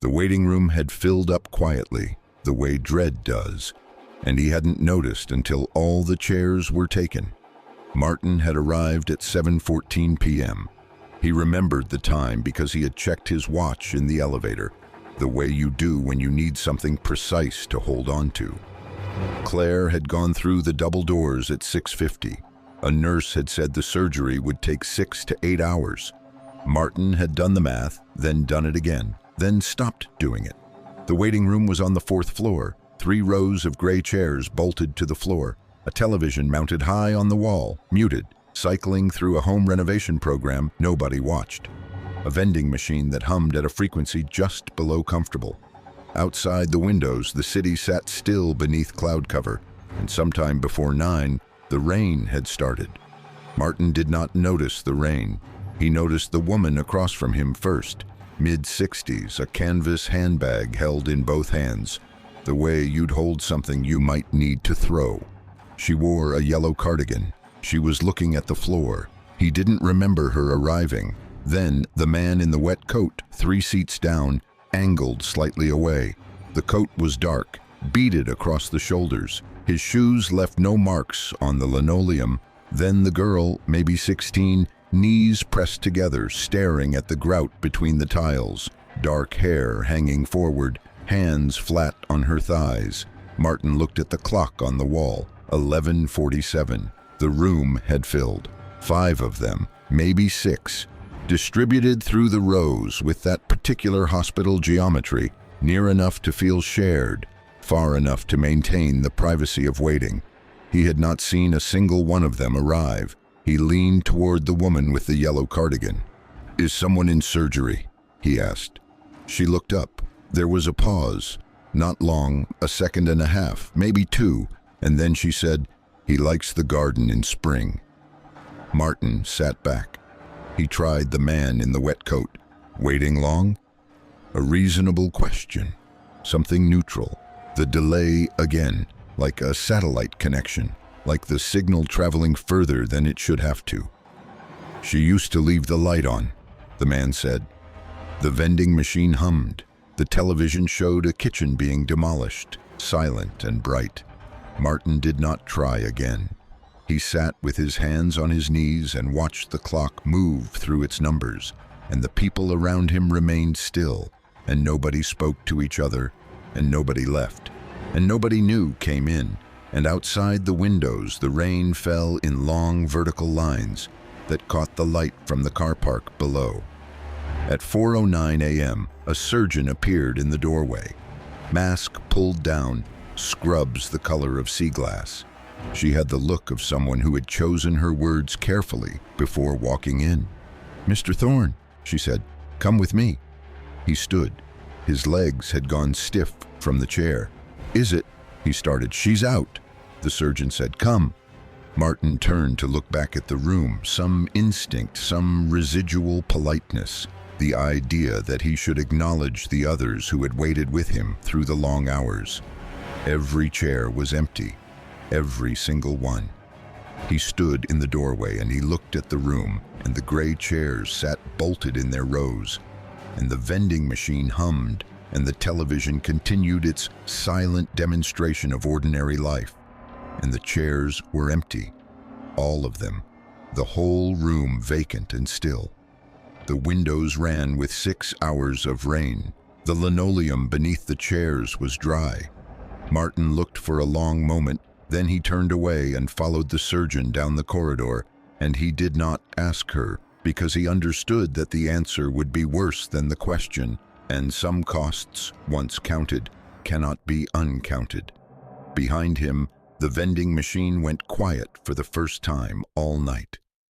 The waiting room had filled up quietly, the way dread does, and he hadn't noticed until all the chairs were taken. Martin had arrived at 7:14 p.m. He remembered the time because he had checked his watch in the elevator, the way you do when you need something precise to hold on to. Claire had gone through the double doors at 6:50. A nurse had said the surgery would take 6 to 8 hours. Martin had done the math, then done it again, then stopped doing it. The waiting room was on the 4th floor, 3 rows of gray chairs bolted to the floor, a television mounted high on the wall, muted, cycling through a home renovation program nobody watched. A vending machine that hummed at a frequency just below comfortable. Outside the windows, the city sat still beneath cloud cover, and sometime before 9, the rain had started. Martin did not notice the rain. He noticed the woman across from him first, mid-60s, a canvas handbag held in both hands, the way you'd hold something you might need to throw. She wore a yellow cardigan. She was looking at the floor. He didn't remember her arriving. Then the man in the wet coat, 3 seats down, angled slightly away. The coat was dark, beaded across the shoulders. His shoes left no marks on the linoleum. Then the girl, maybe 16, knees pressed together, staring at the grout between the tiles, dark hair hanging forward, hands flat on her thighs. Martin looked at the clock on the wall, 11:47. The room had filled. 5 of them, maybe 6, distributed through the rows with that particular hospital geometry, near enough to feel shared, far enough to maintain the privacy of waiting. He had not seen a single one of them arrive. He leaned toward the woman with the yellow cardigan. "Is someone in surgery?" he asked. She looked up. There was a pause. Not long, a second and a half, maybe 2, and then she said, "He likes the garden in spring." Martin sat back. He tried the man in the wet coat. Waiting long? A reasonable question. Something neutral. The delay again, like a satellite connection, like the signal traveling further than it should have to. "She used to leave the light on," the man said. The vending machine hummed. The television showed a kitchen being demolished, silent and bright. Martin did not try again. He sat with his hands on his knees and watched the clock move through its numbers, and the people around him remained still, and nobody spoke to each other, and nobody left, and nobody new came in, and outside the windows the rain fell in long vertical lines that caught the light from the car park below. At 4:09 a.m., a surgeon appeared in the doorway. Mask pulled down, scrubs the color of sea glass. She had the look of someone who had chosen her words carefully before walking in. "Mr. Thorne," she said, "come with me." He stood. His legs had gone stiff from the chair. "Is it?" he started. "She's out," the surgeon said. "Come." Martin turned to look back at the room, some instinct, some residual politeness, the idea that he should acknowledge the others who had waited with him through the long hours. Every chair was empty. Every single one. He stood in the doorway and he looked at the room, and the gray chairs sat bolted in their rows, and the vending machine hummed, and the television continued its silent demonstration of ordinary life, and the chairs were empty. All of them. The whole room vacant and still. The windows ran with 6 hours of rain. The linoleum beneath the chairs was dry. Martin looked for a long moment. Then he turned away and followed the surgeon down the corridor, and he did not ask her, because he understood that the answer would be worse than the question, and some costs, once counted, cannot be uncounted. Behind him, the vending machine went quiet for the first time all night.